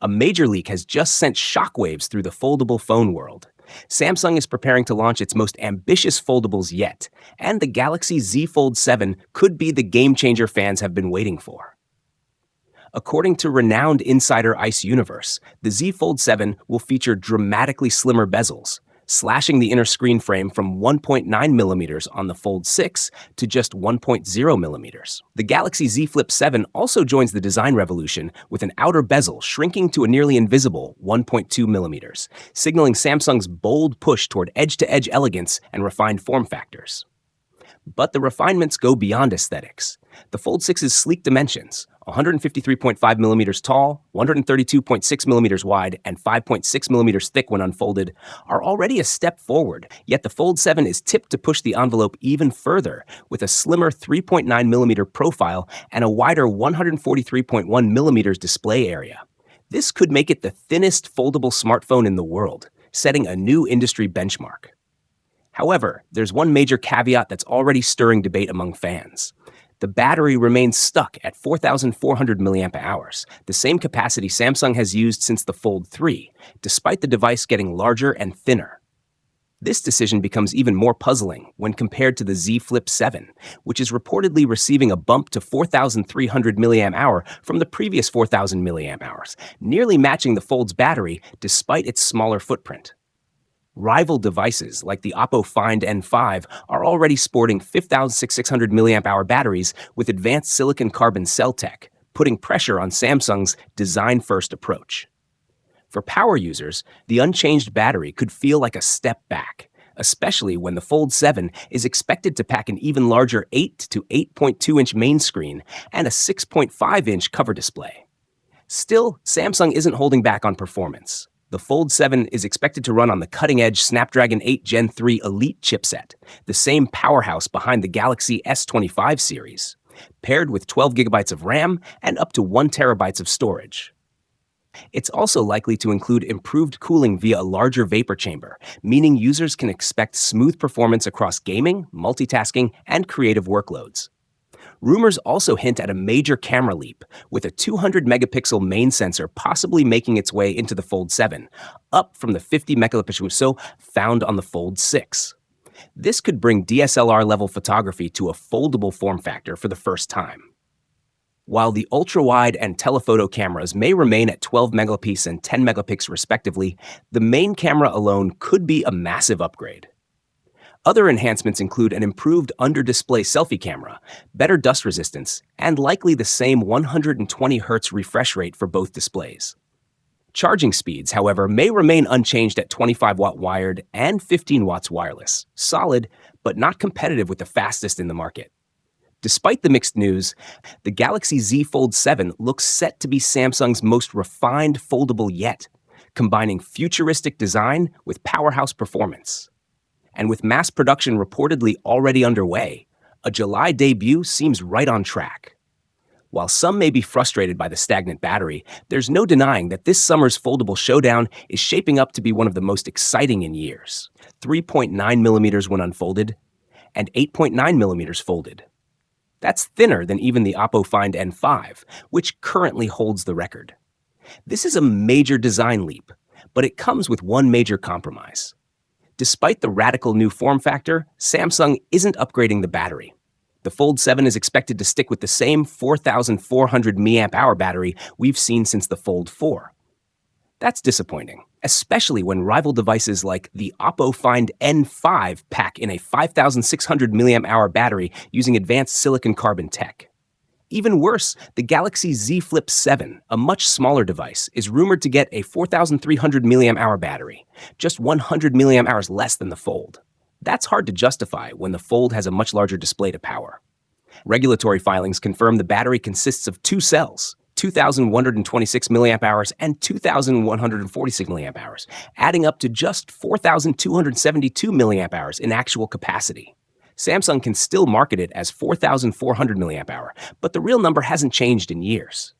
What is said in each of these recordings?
A major leak has just sent shockwaves through the foldable phone world. Samsung is preparing to launch its most ambitious foldables yet, and the Galaxy Z Fold 7 could be the game-changer fans have been waiting for. According to renowned insider Ice Universe, the Z Fold 7 will feature dramatically slimmer bezels, slashing the inner screen frame from 1.9mm on the Fold 6 to just 1.0mm. The Galaxy Z Flip 7 also joins the design revolution with an outer bezel shrinking to a nearly invisible 1.2mm, signaling Samsung's bold push toward edge-to-edge elegance and refined form factors. But the refinements go beyond aesthetics. The Fold 6's sleek dimensions, 153.5mm tall, 132.6mm wide, and 5.6mm thick when unfolded, are already a step forward, yet the Fold 7 is tipped to push the envelope even further with a slimmer 3.9mm profile and a wider 143.1mm display area. This could make it the thinnest foldable smartphone in the world, setting a new industry benchmark. However, there's one major caveat that's already stirring debate among fans. The battery remains stuck at 4,400 mAh, the same capacity Samsung has used since the Fold 3, despite the device getting larger and thinner. This decision becomes even more puzzling when compared to the Z Flip 7, which is reportedly receiving a bump to 4,300 mAh from the previous 4,000 mAh, nearly matching the Fold's battery despite its smaller footprint. Rival devices like the Oppo Find N5 are already sporting 5,600 mAh batteries with advanced silicon carbon cell tech, putting pressure on Samsung's design-first approach. For power users, the unchanged battery could feel like a step back, especially when the Fold 7 is expected to pack an even larger 8 to 8.2-inch main screen and a 6.5-inch cover display. Still, Samsung isn't holding back on performance. The Fold 7 is expected to run on the cutting-edge Snapdragon 8 Gen 3 Elite chipset, the same powerhouse behind the Galaxy S25 series, paired with 12GB of RAM and up to 1TB of storage. It's also likely to include improved cooling via a larger vapor chamber, meaning users can expect smooth performance across gaming, multitasking, and creative workloads. Rumors also hint at a major camera leap, with a 200-megapixel main sensor possibly making its way into the Fold 7, up from the 50-megapixel found on the Fold 6. This could bring DSLR-level photography to a foldable form factor for the first time. While the ultra-wide and telephoto cameras may remain at 12 megapixels and 10 megapixels respectively, the main camera alone could be a massive upgrade. Other enhancements include an improved under-display selfie camera, better dust resistance, and likely the same 120Hz refresh rate for both displays. Charging speeds, however, may remain unchanged at 25-watt wired and 15 watts wireless, solid, but not competitive with the fastest in the market. Despite the mixed news, the Galaxy Z Fold 7 looks set to be Samsung's most refined foldable yet, combining futuristic design with powerhouse performance. And with mass production reportedly already underway, a July debut seems right on track. While some may be frustrated by the stagnant battery, there's no denying that this summer's foldable showdown is shaping up to be one of the most exciting in years. 3.9mm when unfolded, and 8.9mm folded. That's thinner than even the Oppo Find N5, which currently holds the record. This is a major design leap, but it comes with one major compromise. Despite the radical new form factor, Samsung isn't upgrading the battery. The Fold 7 is expected to stick with the same 4,400 mAh battery we've seen since the Fold 4. That's disappointing, especially when rival devices like the Oppo Find N5 pack in a 5,600 mAh battery using advanced silicon carbon tech. Even worse, the Galaxy Z Flip 7, a much smaller device, is rumored to get a 4,300 mAh battery, just 100 mAh less than the Fold. That's hard to justify when the Fold has a much larger display to power. Regulatory filings confirm the battery consists of two cells, 2,126 mAh and 2,146 mAh, adding up to just 4,272 mAh in actual capacity. Samsung can still market it as 4,400 mAh, but the real number hasn't changed in years.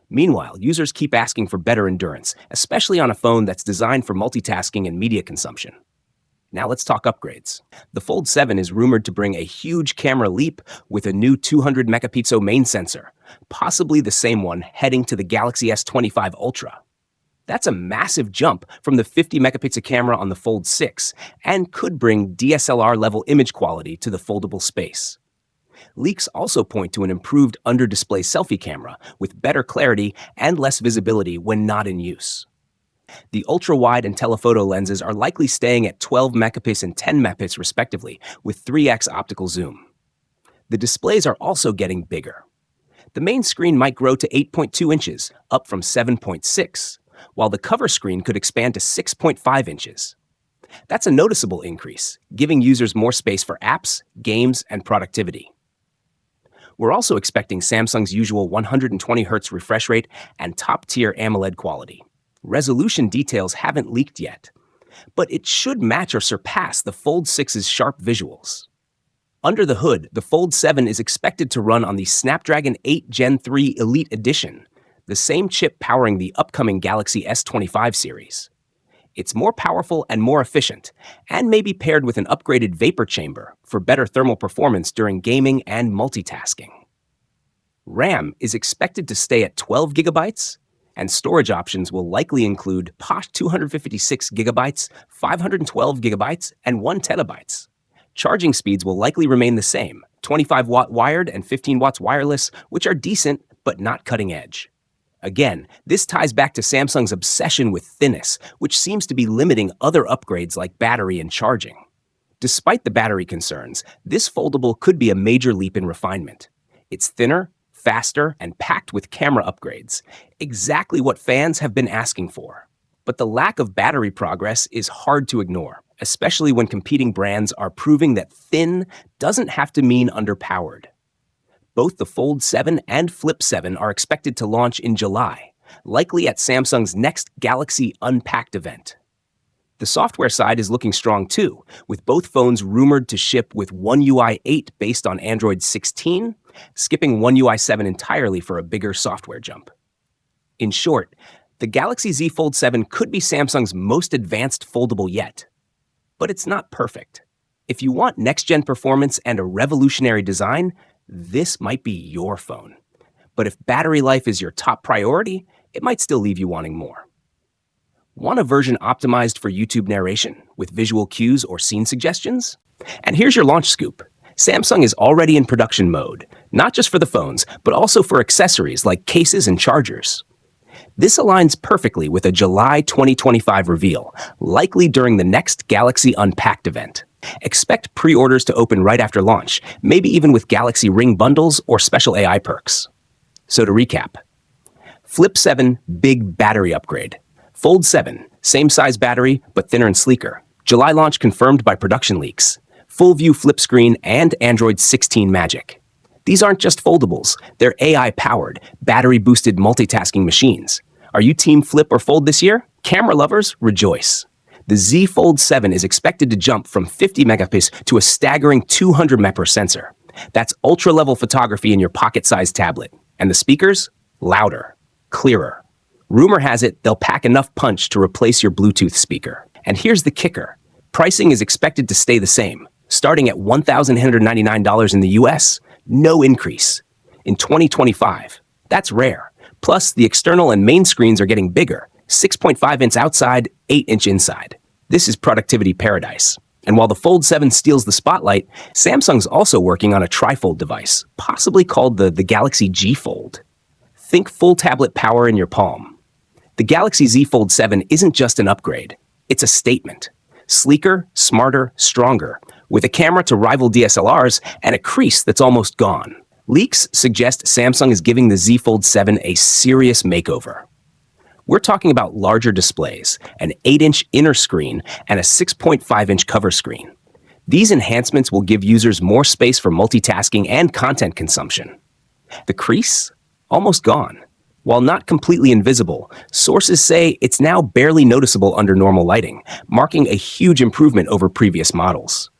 Meanwhile, users keep asking for better endurance, especially on a phone that's designed for multitasking and media consumption. Now let's talk upgrades. The Fold 7 is rumored to bring a huge camera leap with a new 200-megapixel main sensor, possibly the same one heading to the Galaxy S25 Ultra. That's a massive jump from the 50 megapixel camera on the Fold 6 and could bring DSLR-level image quality to the foldable space. Leaks also point to an improved under-display selfie camera with better clarity and less visibility when not in use. The ultra-wide and telephoto lenses are likely staying at 12 megapixels and 10 megapixels respectively, with 3x optical zoom. The displays are also getting bigger. The main screen might grow to 8.2 inches, up from 7.6, while the cover screen could expand to 6.5 inches. That's a noticeable increase, giving users more space for apps, games, and productivity. We're also expecting Samsung's usual 120Hz refresh rate and top-tier AMOLED quality. Resolution details haven't leaked yet, but it should match or surpass the Fold 6's sharp visuals. Under the hood, the Fold 7 is expected to run on the Snapdragon 8 Gen 3 Elite Edition, the same chip powering the upcoming Galaxy S25 series. It's more powerful and more efficient, and may be paired with an upgraded vapor chamber for better thermal performance during gaming and multitasking. RAM is expected to stay at 12 gigabytes, and storage options will likely include posh 256 gigabytes, 512 gigabytes, and 1 terabytes. Charging speeds will likely remain the same, 25-watt wired and 15 watts wireless, which are decent but not cutting edge. Again, this ties back to Samsung's obsession with thinness, which seems to be limiting other upgrades like battery and charging. Despite the battery concerns, this foldable could be a major leap in refinement. It's thinner, faster, and packed with camera upgrades, exactly what fans have been asking for. But the lack of battery progress is hard to ignore, especially when competing brands are proving that thin doesn't have to mean underpowered. Both the Fold 7 and Flip 7 are expected to launch in July, likely at Samsung's next Galaxy Unpacked event. The software side is looking strong too, with both phones rumored to ship with One UI 8 based on Android 16, skipping One UI 7 entirely for a bigger software jump. In short, the Galaxy Z Fold 7 could be Samsung's most advanced foldable yet. But it's not perfect. If you want next-gen performance and a revolutionary design, this might be your phone. But if battery life is your top priority, it might still leave you wanting more. Want a version optimized for YouTube narration with visual cues or scene suggestions? And here's your launch scoop. Samsung is already in production mode, not just for the phones, but also for accessories like cases and chargers. This aligns perfectly with a July 2025 reveal, likely during the next Galaxy Unpacked event. Expect pre-orders to open right after launch, maybe even with Galaxy Ring bundles or special AI perks. So to recap, Flip 7, big battery upgrade. Fold 7, same size battery, but thinner and sleeker. July launch confirmed by production leaks. Full view flip screen and Android 16 magic. These aren't just foldables, they're AI-powered, battery-boosted multitasking machines. Are you team Flip or Fold this year? Camera lovers, rejoice. The Z Fold 7 is expected to jump from 50 megapixels to a staggering 200 megapixel sensor. That's ultra-level photography in your pocket-sized tablet. And the speakers? Louder, clearer. Rumor has it they'll pack enough punch to replace your Bluetooth speaker. And here's the kicker. Pricing is expected to stay the same, starting at $1,899 in the US, no increase. In 2025, that's rare. Plus, the external and main screens are getting bigger, 6.5-inch outside, 8-inch inside. This is productivity paradise. And while the Fold 7 steals the spotlight, Samsung's also working on a Trifold device, possibly called the Galaxy G Fold. Think full tablet power in your palm. The Galaxy Z Fold 7 isn't just an upgrade, it's a statement. Sleeker, smarter, stronger, with a camera to rival DSLRs and a crease that's almost gone. Leaks suggest Samsung is giving the Z Fold 7 a serious makeover. We're talking about larger displays, an 8-inch inner screen, and a 6.5-inch cover screen. These enhancements will give users more space for multitasking and content consumption. The crease? Almost gone. While not completely invisible, sources say it's now barely noticeable under normal lighting, marking a huge improvement over previous models.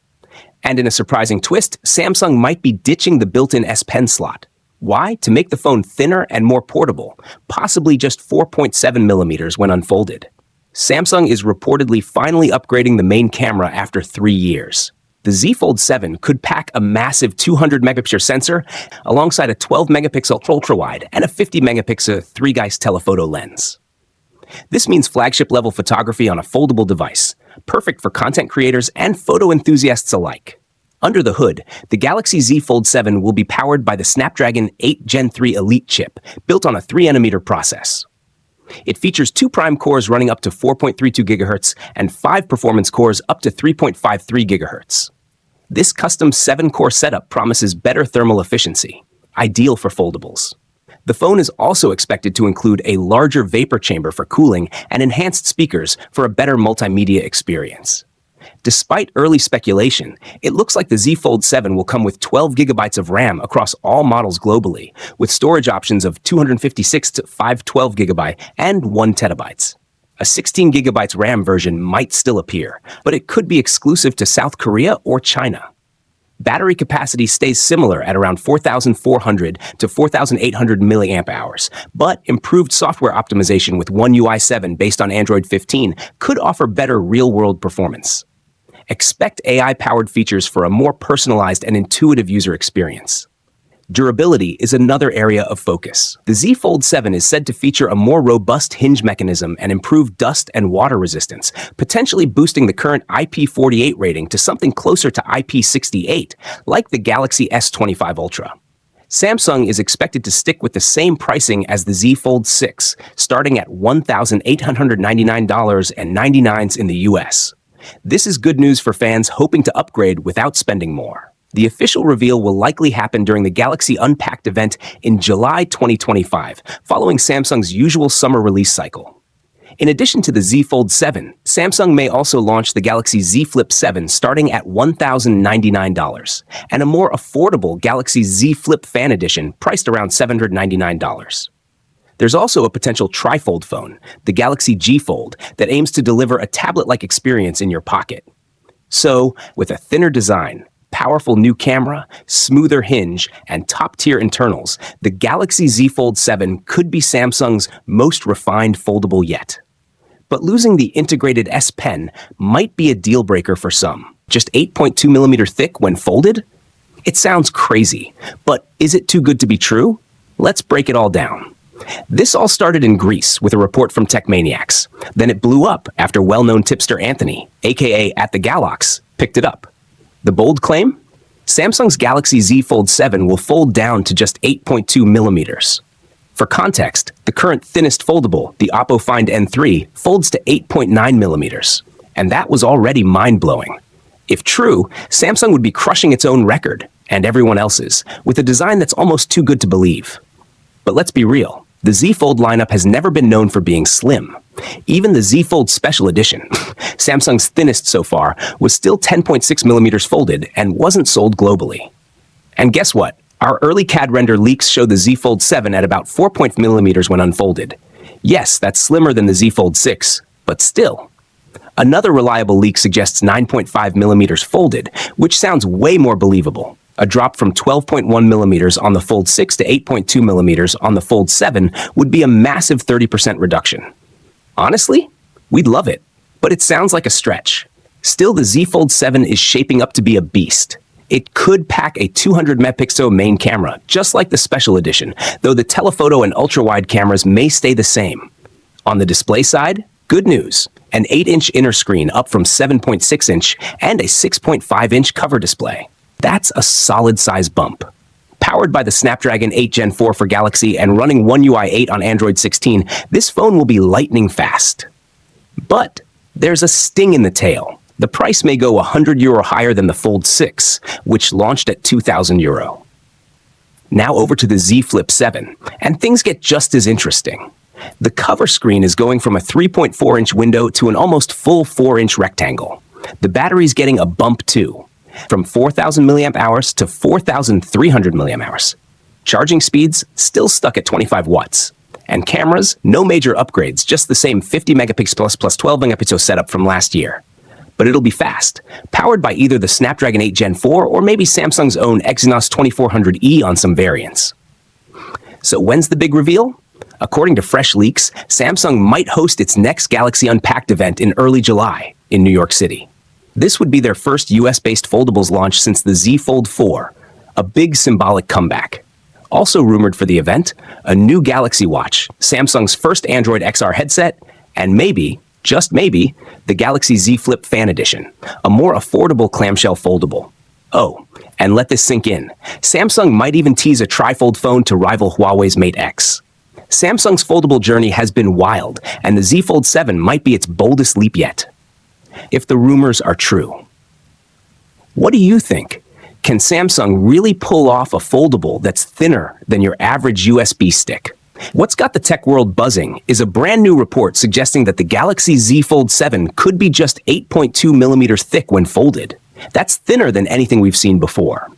And in a surprising twist, Samsung might be ditching the built-in S Pen slot. Why? To make the phone thinner and more portable, possibly just 4.7 millimeters when unfolded. Samsung is reportedly finally upgrading the main camera after 3 years. The Z Fold 7 could pack a massive 200 megapixel sensor alongside a 12 megapixel ultra-wide and a 50 megapixel 3-Geist telephoto lens. This means flagship-level photography on a foldable device, perfect for content creators and photo enthusiasts alike. Under the hood, the Galaxy Z Fold 7 will be powered by the Snapdragon 8 Gen 3 Elite chip, built on a 3nm process. It features 2 prime cores running up to 4.32 GHz and 5 performance cores up to 3.53 GHz. This custom 7-core setup promises better thermal efficiency, ideal for foldables. The phone is also expected to include a larger vapor chamber for cooling and enhanced speakers for a better multimedia experience. Despite early speculation, it looks like the Z Fold 7 will come with 12 GB of RAM across all models globally, with storage options of 256 to 512 GB and 1 TB. A 16 GB RAM version might still appear, but it could be exclusive to South Korea or China. Battery capacity stays similar at around 4,400 to 4,800 mAh, but improved software optimization with One UI 7 based on Android 15 could offer better real-world performance. Expect AI-powered features for a more personalized and intuitive user experience. Durability is another area of focus. The Z Fold 7 is said to feature a more robust hinge mechanism and improved dust and water resistance, potentially boosting the current IP48 rating to something closer to IP68, like the Galaxy S25 Ultra. Samsung is expected to stick with the same pricing as the Z Fold 6, starting at $1,899.99 in the US. This is good news for fans hoping to upgrade without spending more. The official reveal will likely happen during the Galaxy Unpacked event in July 2025, following Samsung's usual summer release cycle. In addition to the Z Fold 7, Samsung may also launch the Galaxy Z Flip 7 starting at $1,099, and a more affordable Galaxy Z Flip Fan Edition priced around $799. There's also a potential Trifold phone, the Galaxy G Fold, that aims to deliver a tablet-like experience in your pocket. So, with a thinner design, powerful new camera, smoother hinge, and top-tier internals, the Galaxy Z Fold 7 could be Samsung's most refined foldable yet. But losing the integrated S Pen might be a deal-breaker for some. Just 8.2mm thick when folded? It sounds crazy, but is it too good to be true? Let's break it all down. This all started in Greece with a report from Techmaniacs. Then it blew up after well-known tipster Anthony, aka at the Galax, picked it up. The bold claim? Samsung's Galaxy Z Fold 7 will fold down to just 8.2mm. For context, the current thinnest foldable, the Oppo Find N3, folds to 8.9mm, and that was already mind-blowing. If true, Samsung would be crushing its own record, and everyone else's, with a design that's almost too good to believe. But let's be real. The Z Fold lineup has never been known for being slim. Even the Z Fold Special Edition, Samsung's thinnest so far, was still 10.6mm folded and wasn't sold globally. And guess what? Our early CAD render leaks show the Z Fold 7 at about 4.0mm when unfolded. Yes, that's slimmer than the Z Fold 6, but still. Another reliable leak suggests 9.5mm folded, which sounds way more believable. A drop from 12.1mm on the Fold 6 to 8.2mm on the Fold 7 would be a massive 30% reduction. Honestly, we'd love it, but it sounds like a stretch. Still, the Z Fold 7 is shaping up to be a beast. It could pack a 200-megapixel main camera, just like the Special Edition, though the telephoto and ultra-wide cameras may stay the same. On the display side, good news. An 8-inch inner screen up from 7.6-inch and a 6.5-inch cover display. That's a solid size bump. Powered by the Snapdragon 8 Gen 4 for Galaxy and running One UI 8 on Android 16, this phone will be lightning fast. But there's a sting in the tail. The price may go €100 higher than the Fold 6, which launched at €2,000. Now over to the Z Flip 7, and things get just as interesting. The cover screen is going from a 3.4-inch window to an almost full 4-inch rectangle. The battery's getting a bump too, from 4,000 mAh to 4,300 mAh. Charging speeds still stuck at 25 watts. And cameras, no major upgrades, just the same 50 megapixel plus 12 megapixel setup from last year. But it'll be fast, powered by either the Snapdragon 8 Gen 4 or maybe Samsung's own Exynos 2400E on some variants. So when's the big reveal? According to fresh leaks, Samsung might host its next Galaxy Unpacked event in early July in New York City. This would be their first US-based foldables launch since the Z Fold 4, a big symbolic comeback. Also rumored for the event, a new Galaxy Watch, Samsung's first Android XR headset, And maybe, just maybe, the Galaxy Z Flip Fan Edition, a more affordable clamshell foldable. Oh, and let this sink in. Samsung might even tease a trifold phone to rival Huawei's Mate X. Samsung's foldable journey has been wild, and the Z Fold 7 might be its boldest leap yet. If the rumors are true. What do you think? Can Samsung really pull off a foldable that's thinner than your average USB stick? What's got the tech world buzzing is a brand new report suggesting that the Galaxy Z Fold 7 could be just 8.2 millimeters thick when folded. That's thinner than anything we've seen before.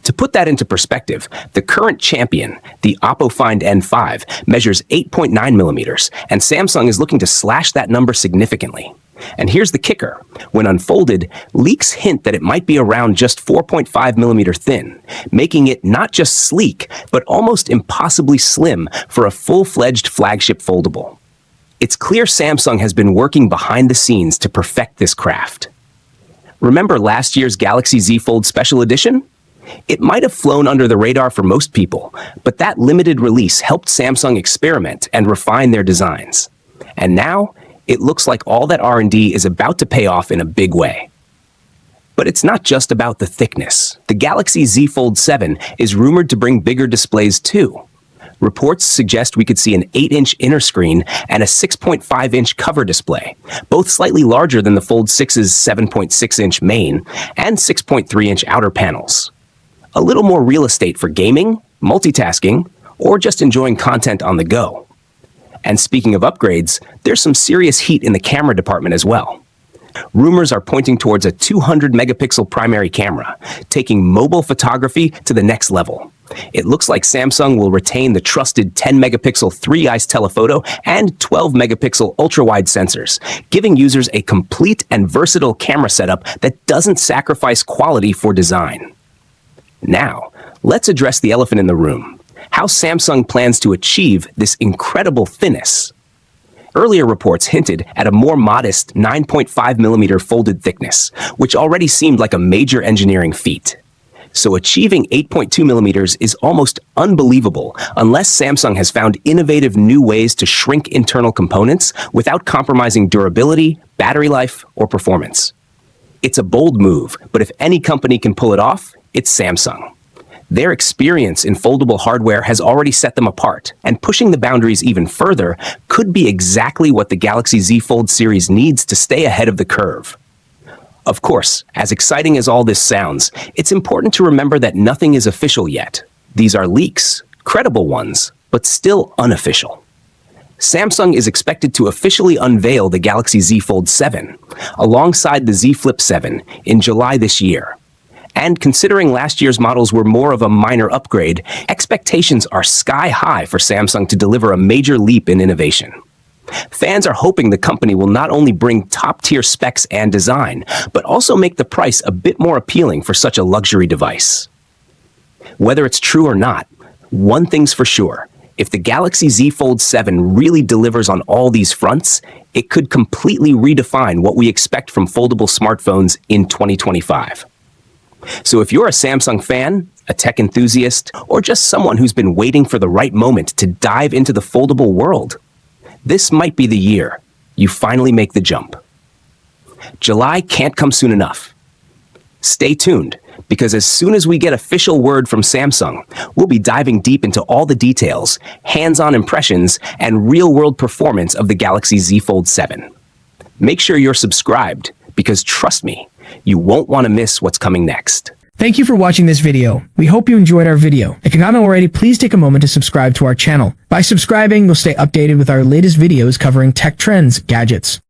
To put that into perspective, the current champion, the Oppo Find N5, measures 8.9 millimeters, and Samsung is looking to slash that number significantly. And here's the kicker. When unfolded, leaks hint that it might be around just 4.5 millimeter thin, making it not just sleek, but almost impossibly slim for a full-fledged flagship foldable. It's clear Samsung has been working behind the scenes to perfect this craft. Remember last year's Galaxy Z Fold Special Edition? It might have flown under the radar for most people, but that limited release helped Samsung experiment and refine their designs. And now, it looks like all that R&D is about to pay off in a big way. But it's not just about the thickness. The Galaxy Z Fold 7 is rumored to bring bigger displays too. Reports suggest we could see an 8-inch inner screen and a 6.5-inch cover display, both slightly larger than the Fold 6's 7.6-inch main and 6.3-inch outer panels. A little more real estate for gaming, multitasking, or just enjoying content on the go. And speaking of upgrades, there's some serious heat in the camera department as well. Rumors are pointing towards a 200-megapixel primary camera, taking mobile photography to the next level. It looks like Samsung will retain the trusted 10-megapixel 3-eyes telephoto and 12-megapixel ultra-wide sensors, giving users a complete and versatile camera setup that doesn't sacrifice quality for design. Now, let's address the elephant in the room. How Samsung plans to achieve this incredible thinness. Earlier reports hinted at a more modest 9.5 millimeter folded thickness, which already seemed like a major engineering feat. So achieving 8.2 millimeters is almost unbelievable unless Samsung has found innovative new ways to shrink internal components without compromising durability, battery life, or performance. It's a bold move, but if any company can pull it off, it's Samsung. Their experience in foldable hardware has already set them apart, and pushing the boundaries even further could be exactly what the Galaxy Z Fold series needs to stay ahead of the curve. Of course, as exciting as all this sounds, it's important to remember that nothing is official yet. These are leaks, credible ones, but still unofficial. Samsung is expected to officially unveil the Galaxy Z Fold 7, alongside the Z Flip 7, in July this year. And considering last year's models were more of a minor upgrade, expectations are sky high for Samsung to deliver a major leap in innovation. Fans are hoping the company will not only bring top-tier specs and design, but also make the price a bit more appealing for such a luxury device. Whether it's true or not, one thing's for sure. If the Galaxy Z Fold 7 really delivers on all these fronts, it could completely redefine what we expect from foldable smartphones in 2025. So if you're a Samsung fan, a tech enthusiast, or just someone who's been waiting for the right moment to dive into the foldable world, this might be the year you finally make the jump. July can't come soon enough. Stay tuned, because as soon as we get official word from Samsung, we'll be diving deep into all the details, hands-on impressions, and real-world performance of the Galaxy Z Fold 7. Make sure you're subscribed, because trust me, you won't want to miss what's coming next. Thank you for watching this video. We hope you enjoyed our video. If you haven't already, please take a moment to subscribe to our channel. By subscribing, you'll stay updated with our latest videos covering tech trends, gadgets,